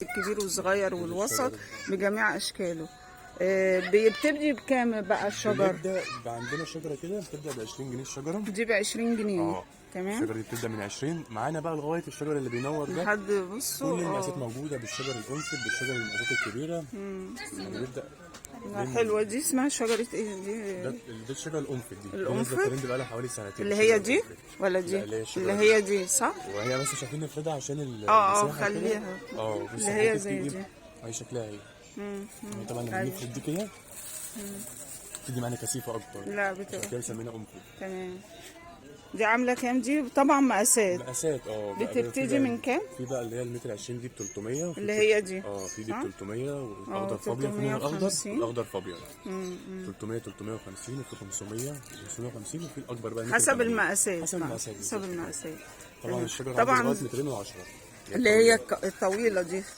الكبير والصغير والوسط الشجر بجميع اشكاله. بتبدي بكام بقى الشجر؟ بنبدأ بقى عندنا شجرة كده بتبدأ ب 20 جنيه الشجرة. دي ب20 جنيه. اه تمام. الشجرة دي بتبدأ من 20 معانا بقى لغاية الشجر اللي بينور ده. لحد بصوا كل المقاسات موجودة، بالشجر الأنفل، بالشجر المقاسات الكبيرة. يعني بيبدأ من حلوه. دي اسمها شجره ايه دي؟ ده الشجرة الأنفل دي نازلة القنفذ ترند بقالها حوالي سنتين. اللي الشجرة هي دي الأنفل. ولا لا دي؟ اللي هي اللي الشجرة دي. هي دي صح. وهي بس مش عارفين نفردها عشان اه المساحة كده. خليها بص اللي هي حضرتك زي تيجي دي. اهي شكلها اهي. طبعا لما ايوه. بنفرد دي كده تدي معانا كثيفة أكتر. لا عشان بتبقى كده مسمينها أنفل. تمام. دي عامله كام دي؟ طبعا مقاسات. مقاسات بقى بتبتدي من كام؟ في بقى اللي هي المتر 20 دي ب 300 اللي هي دي في دي ب صح؟ 300 والاخضر في ابيض، في منهم الاخضر 350. والاخضر في ابيض. 300 350 وفي 500 550 وفي الاكبر بقى حسب المقاسات. حسب المقاسات حسب بالظبط. المقاسات. طبعا الشجر عندي طبعا لغايه 210 اللي هي الطويله دي.